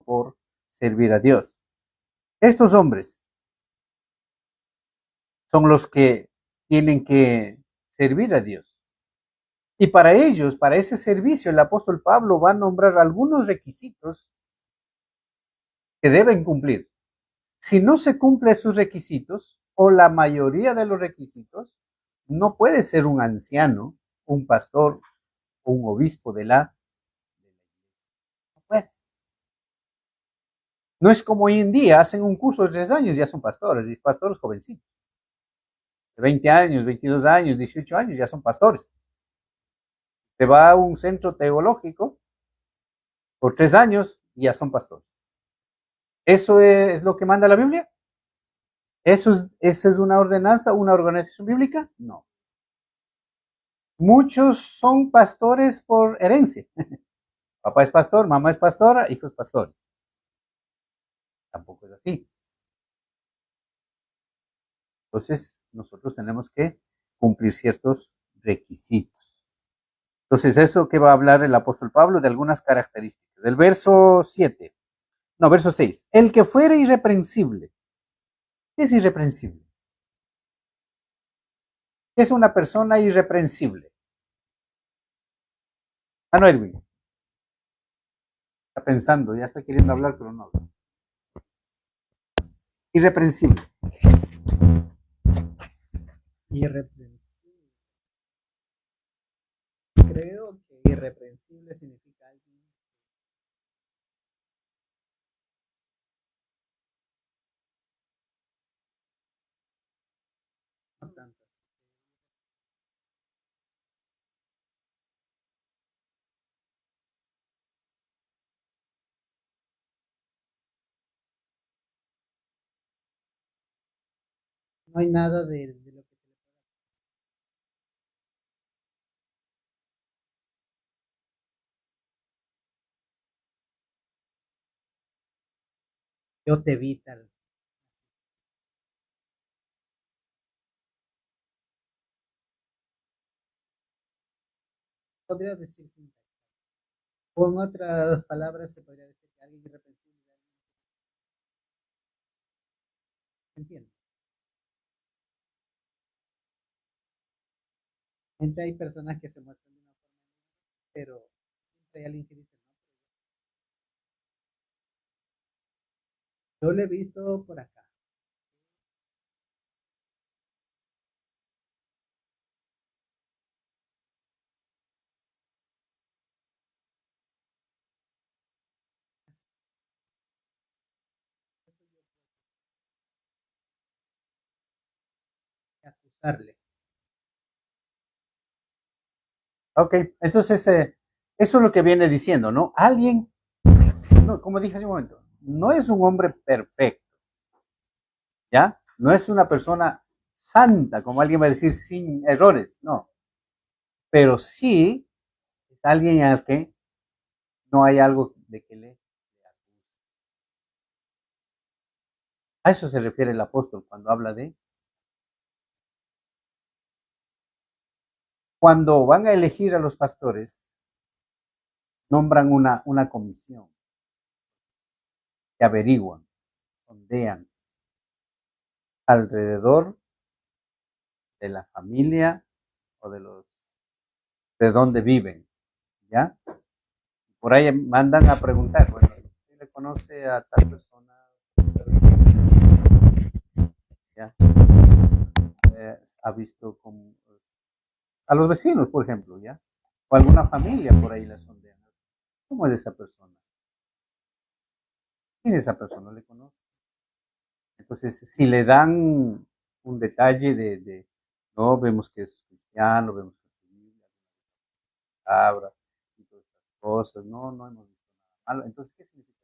por servir a Dios. Estos hombres son los que tienen que servir a Dios. Y para ellos, para ese servicio, el apóstol Pablo va a nombrar algunos requisitos que deben cumplir. Si no se cumplen esos requisitos, o la mayoría de los requisitos, no puede ser un anciano, un pastor o un obispo de la... No puede. No es como hoy en día, hacen un curso de 3 años y ya son pastores, y pastores jovencitos. De 20 años, 22 años, 18 años, ya son pastores. Te va a un centro teológico por 3 años y ya son pastores. ¿Eso es lo que manda la Biblia? ¿Esa es una ordenanza, una organización bíblica? No. Muchos son pastores por herencia. Papá es pastor, mamá es pastora, hijos pastores. Tampoco es así. Entonces, nosotros tenemos que cumplir ciertos requisitos. Entonces, eso que va a hablar el apóstol Pablo de algunas características. Del verso 7, no, verso 6. El que fuere irreprensible. ¿Qué es irreprensible? ¿Qué es una persona irreprensible? Ah, no, Edwin. Está pensando, ya está queriendo hablar, pero no. Irreprensible. Irreprensible. Creo que irreprensible significa alguien. No tantas. No hay nada de lo que se le pueda. Yo te vi tal. Podría decir sin. Con otras palabras se podría decir que alguien irreprensible. ¿Entiendes? Gente, hay personas que se muestran de una forma, pero siempre hay alguien que dice, no, yo lo he visto por acá. Acusarle. Ok, entonces eso es lo que viene diciendo, ¿no? Alguien, no, como dije hace un momento, no es un hombre perfecto, ¿ya? No es una persona santa, como alguien va a decir, sin errores, no. Pero sí es alguien al que no hay algo de que le... A eso se refiere el apóstol cuando habla de... Cuando van a elegir a los pastores, nombran una comisión que averiguan, sondean alrededor de la familia o de dónde viven, ¿ya? Por ahí mandan a preguntar, bueno, ¿quién le conoce a tal persona? ¿Ya? ¿Ha visto como a los vecinos, por ejemplo, ¿ya? O alguna familia por ahí la sondean. ¿Cómo es esa persona? ¿Quién es esa persona? ¿No le conoce? Entonces, si le dan un detalle no, vemos que es cristiano, vemos que es Biblia, palabra y todas estas cosas, no hemos visto nada malo. Entonces, ¿qué significa?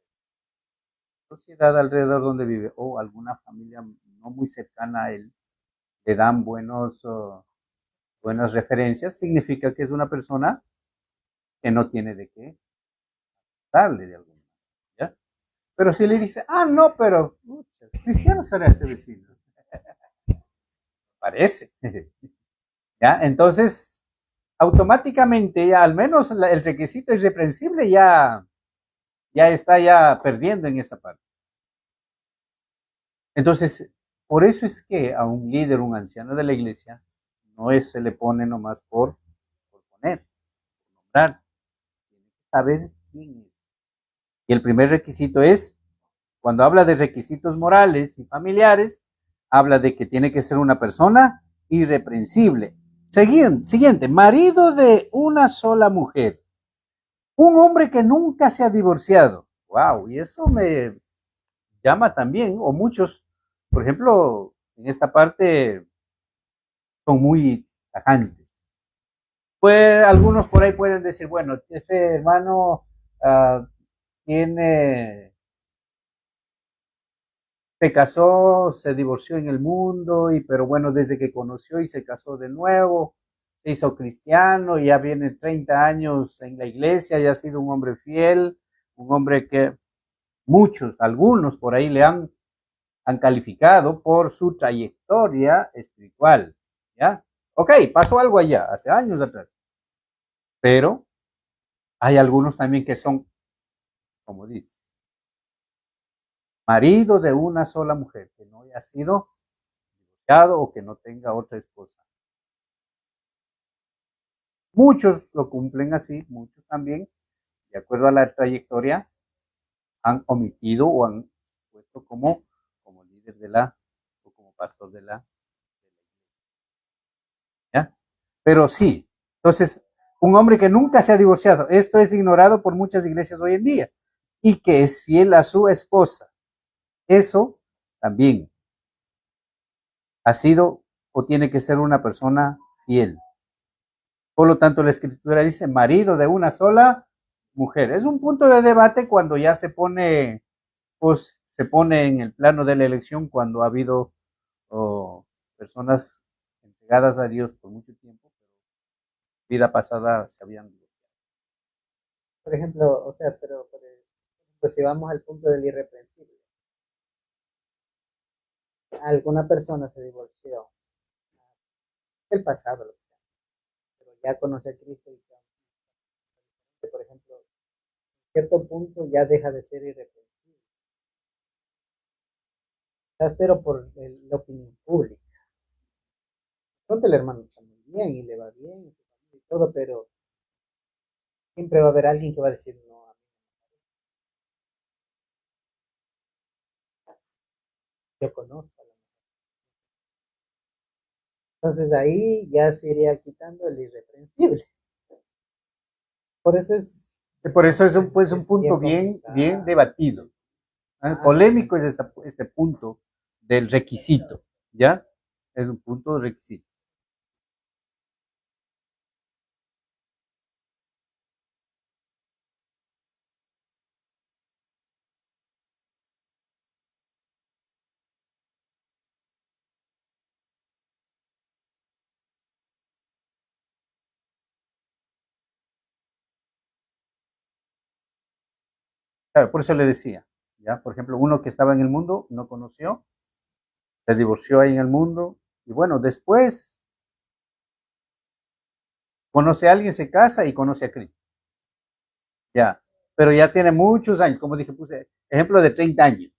Sociedad alrededor donde vive o alguna familia no muy cercana a él le dan buenas referencias, significa que es una persona que no tiene de qué darle de alguna manera, ¿ya? Pero si le dice, no, pero cristiano será ese vecino, parece, ¿ya? Entonces, automáticamente, ya al menos el requisito irreprensible ya está ya perdiendo en esa parte. Entonces, por eso es que a un líder, un anciano de la iglesia, se le pone nomás por poner, por nombrar, tiene que saber quién es. Y el primer requisito es, cuando habla de requisitos morales y familiares, habla de que tiene que ser una persona irreprensible. Siguiente, marido de una sola mujer. Un hombre que nunca se ha divorciado. Wow, y eso me llama también, o muchos, por ejemplo, en esta parte son muy tajantes. Pues algunos por ahí pueden decir, bueno, este hermano tiene, se casó, se divorció en el mundo, pero bueno, desde que conoció y se casó de nuevo, se hizo cristiano, ya viene 30 años en la iglesia, ya ha sido un hombre fiel, un hombre que muchos, algunos por ahí han calificado por su trayectoria espiritual, ¿ya? Ok, pasó algo allá, hace años atrás, pero hay algunos también que son, como dice, marido de una sola mujer, que no haya sido divorciado o que no tenga otra esposa. Muchos lo cumplen así, muchos también, de acuerdo a la trayectoria, han omitido o han puesto como líder de o como pastor de ¿ya? Pero sí, entonces, un hombre que nunca se ha divorciado, esto es ignorado por muchas iglesias hoy en día, y que es fiel a su esposa, eso también ha sido o tiene que ser una persona fiel. Por lo tanto, la escritura dice marido de una sola mujer. Es un punto de debate cuando ya pues se pone en el plano de la elección, cuando ha habido oh, personas entregadas a Dios por mucho tiempo, pero vida pasada se habían divorciado. Por ejemplo, o sea, pero pues si vamos al punto del irreprensible, alguna persona se divorció del pasado, lo que sea, pero ya conoce a Cristo y que, por ejemplo, en cierto punto ya deja de ser irreprensible. Quizás, pero por la opinión pública. Pronto el hermano está muy bien y le va bien y todo, pero siempre va a haber alguien que va a decir no. Yo conozco. Entonces ahí ya se iría quitando el irreprensible. Por eso Por eso es pues, un es punto bien bien complicado. debatido. Polémico es este punto del requisito, ¿ya? Es un punto de requisito. Claro, por eso le decía, ¿ya? Por ejemplo, uno que estaba en el mundo, no conoció, se divorció ahí en el mundo, y bueno, después conoce a alguien, se casa y conoce a Cristo, ya. Pero ya tiene muchos años, como dije, puse ejemplo de 30 años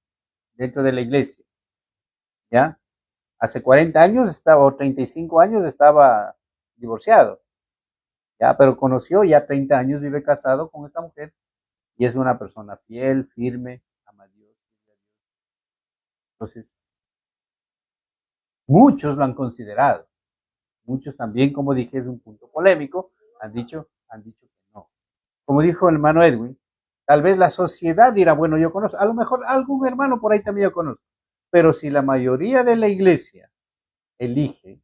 dentro de la iglesia, ¿ya? Hace 40 años estaba, o 35 años estaba divorciado, ya, pero conoció, ya 30 años vive casado con esta mujer y es una persona fiel, firme, ama a Dios. Entonces, muchos lo han considerado. Muchos también, como dije, es un punto polémico, han dicho que no. Como dijo el hermano Edwin, tal vez la sociedad dirá, bueno, yo conozco, a lo mejor algún hermano por ahí también yo conozco, pero si la mayoría de la iglesia elige,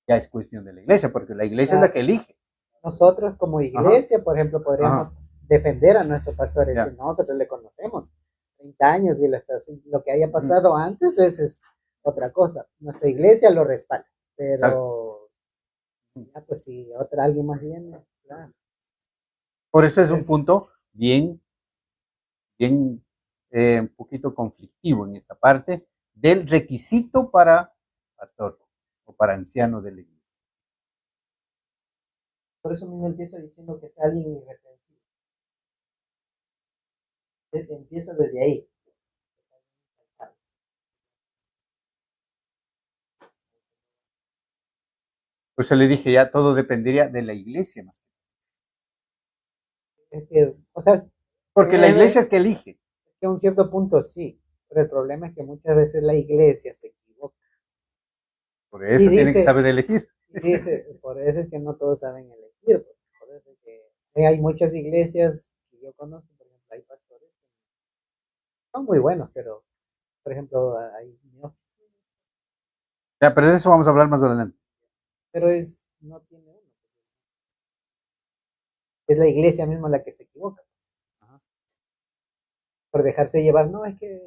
ya es cuestión de la iglesia, porque la iglesia es la que Claro. elige. Nosotros como Ajá, iglesia, por ejemplo, podríamos ajá, defender a nuestro pastor y decir, ya. nosotros le conocemos 30 años y lo que haya Ujú, pasado antes es otra cosa. Nuestra iglesia lo respalda, exacto. pero ya pues si alguien más viene, claro. Por eso es un Entonces, punto bien, un poquito conflictivo en esta parte del requisito para pastor o para anciano de la iglesia. por eso mismo empieza diciendo que es alguien irreprensible. Empieza desde ahí. Pues yo le dije, ya todo dependería de la iglesia más. Es que, o sea, Porque la iglesia es que elige. que a un cierto punto sí, pero el problema es que muchas veces la iglesia se equivoca. Por Y eso tienen que dice, saber elegir. y dice, por eso es que no todos saben elegir, por eso es que hay muchas iglesias que yo conozco, por ejemplo, hay pastores que son muy buenos, pero, por ejemplo, hay, no, Ya, pero de eso vamos a hablar más adelante. pero no tiene uno, es la iglesia misma la que se equivoca, Ajá. por dejarse llevar, no, es que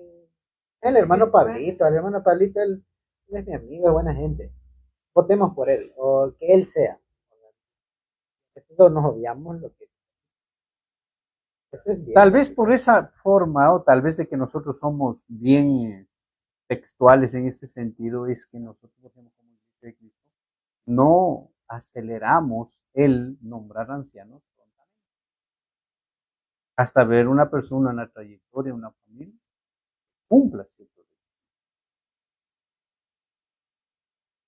el hermano Pablito, él es mi amigo, es buena gente, votemos por él, o que él sea. Eso nos obviamos lo que eso es bien Tal vez por complicado. esa forma, o tal vez de que nosotros somos bien textuales en este sentido, es que nosotros, por ejemplo, como Iglesia de Cristo, no aceleramos el nombrar ancianos hasta ver una persona, una trayectoria, una familia, cumpla ciertos requisitos.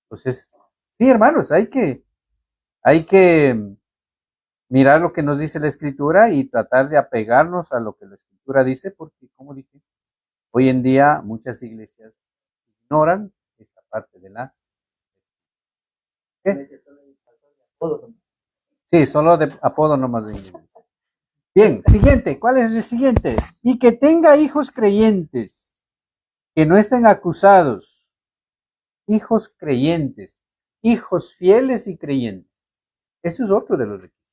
Entonces, sí, hermanos, hay que mirar lo que nos dice la escritura y tratar de apegarnos a lo que la escritura dice, porque, como dije, hoy en día muchas iglesias ignoran esta parte de la... ¿Qué? Sí, solo de apodo nomás de iglesia. Bien, siguiente, ¿cuál es el siguiente? Y que tenga hijos creyentes, que no estén acusados, hijos creyentes, hijos fieles y creyentes. Eso es otro de los requisitos.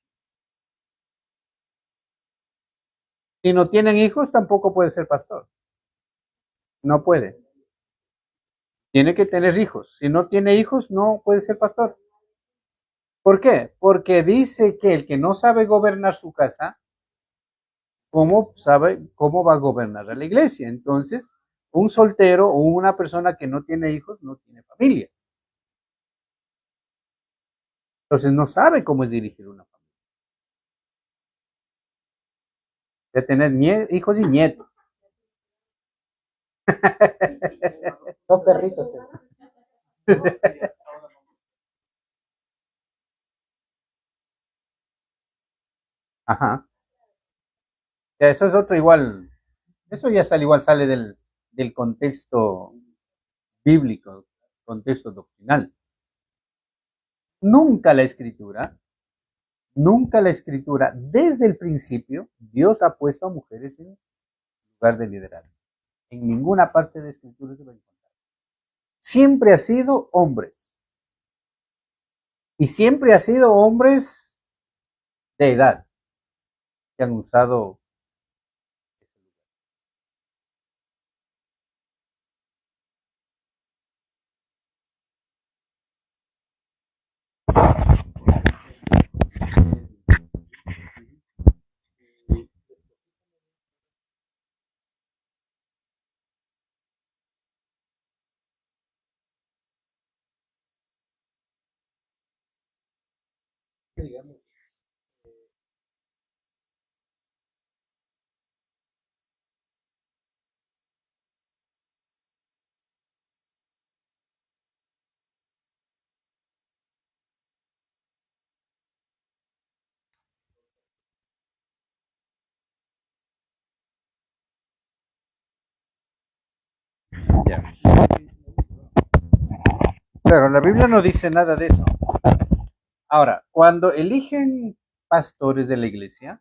Si no tienen hijos, tampoco puede ser pastor. No puede. Tiene que tener hijos. Si no tiene hijos, no puede ser pastor. ¿Por qué? Porque dice que el que no sabe gobernar su casa, ¿cómo sabe cómo va a gobernar a la iglesia? Entonces, un soltero o una persona que no tiene hijos no tiene familia. Entonces no sabe cómo es dirigir una familia. De tener hijos y nietos. Dos perritos. Ajá. Ya, eso es otro igual. Eso ya sale igual, sale del contexto bíblico, contexto doctrinal. Nunca la escritura, nunca la escritura, desde el principio, Dios ha puesto a mujeres en lugar de liderazgo. En ninguna parte de la escritura se va a encontrar. Siempre ha sido hombres. Y siempre ha sido hombres de edad que han usado. Ya. Claro, la Biblia no dice nada de eso. Ahora, cuando eligen pastores de la iglesia,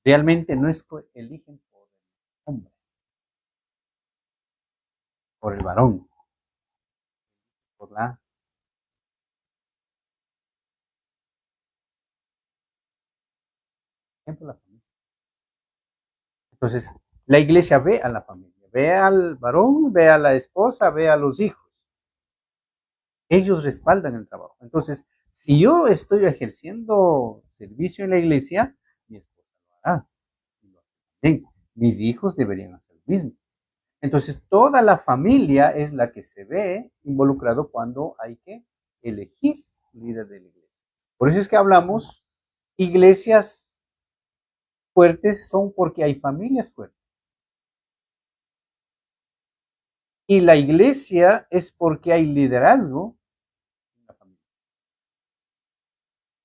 realmente no es que eligen por el hombre, por el varón, por la, por la familia. Entonces, la iglesia ve a la familia, ve al varón, ve a la esposa, ve a los hijos. Ellos respaldan el trabajo. Entonces, si yo estoy ejerciendo servicio en la iglesia, mi esposa lo hará. Bien, mis hijos deberían hacer lo mismo. Entonces, toda la familia es la que se ve involucrado cuando hay que elegir líder de la iglesia. Por eso es que hablamos, iglesias fuertes son porque hay familias fuertes. Y la iglesia es porque hay liderazgo en la familia.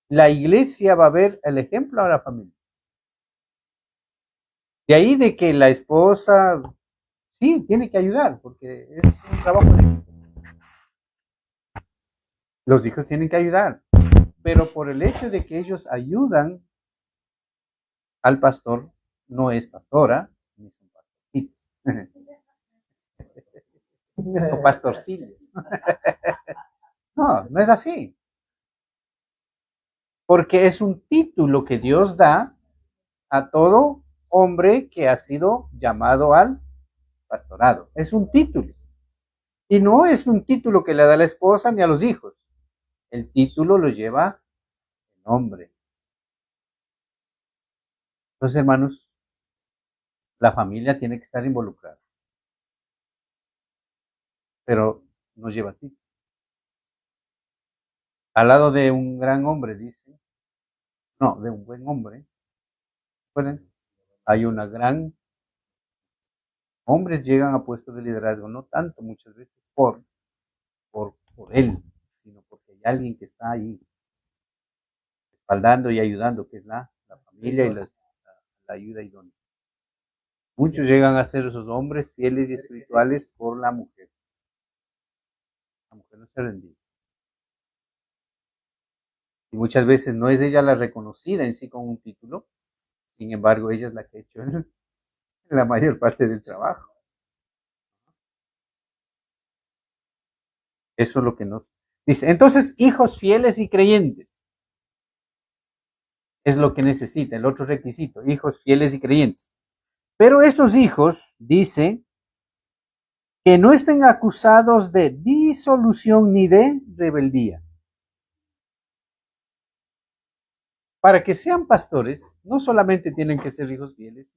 La iglesia va a ver el ejemplo a la familia. De ahí de que la esposa, sí, tiene que ayudar, porque es un trabajo de equipo. Los hijos tienen que ayudar, pero por el hecho de que ellos ayudan al pastor, no es pastora, ni son pastorcitos, o pastorciles. No, no es así. Porque es un título que Dios da a todo hombre que ha sido llamado al pastorado. Es un título. Y no es un título que le da a la esposa ni a los hijos. El título lo lleva el hombre. Entonces, hermanos, la familia tiene que estar involucrada. Pero no lleva título. Al lado de un gran hombre, dice, no, de un buen hombre, ¿pueden? Hay una gran, hombres llegan a puestos de liderazgo, no tanto muchas veces por él, sino porque hay alguien que está ahí respaldando y ayudando, que es la familia y la ayuda idónea. Muchos llegan a ser esos hombres fieles y espirituales por la mujer. La mujer no se rendía. Y muchas veces no es ella la reconocida en sí con un título, sin embargo, ella es la que ha hecho la mayor parte del trabajo. Eso es lo que nos dice. Entonces, hijos fieles y creyentes. Es lo que necesita, el otro requisito, hijos fieles y creyentes. Pero estos hijos, dice, que no estén acusados de disolución ni de rebeldía. Para que sean pastores, no solamente tienen que ser hijos fieles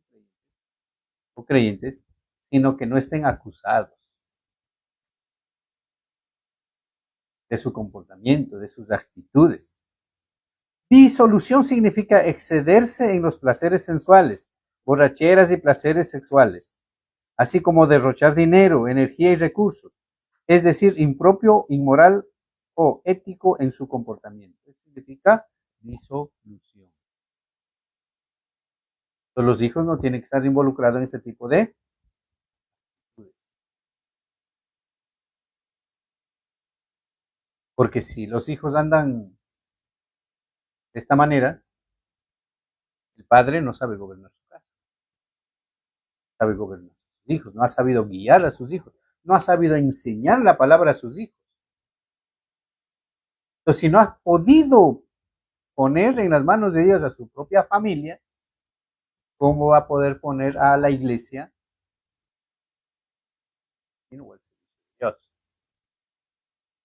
o creyentes, sino que no estén acusados de su comportamiento, de sus actitudes. Disolución significa excederse en los placeres sensuales, borracheras y placeres sexuales, así como derrochar dinero, energía y recursos, es decir, impropio, inmoral o ético en su comportamiento. Eso significa disolución. Entonces, los hijos no tienen que estar involucrados en este tipo de actitudes. Porque si los hijos andan de esta manera, el padre no sabe gobernar su casa, no sabe gobernar a sus hijos, no ha sabido guiar a sus hijos, no ha sabido enseñar la palabra a sus hijos. Entonces, si no ha podido poner en las manos de Dios a su propia familia, ¿cómo va a poder poner a la iglesia?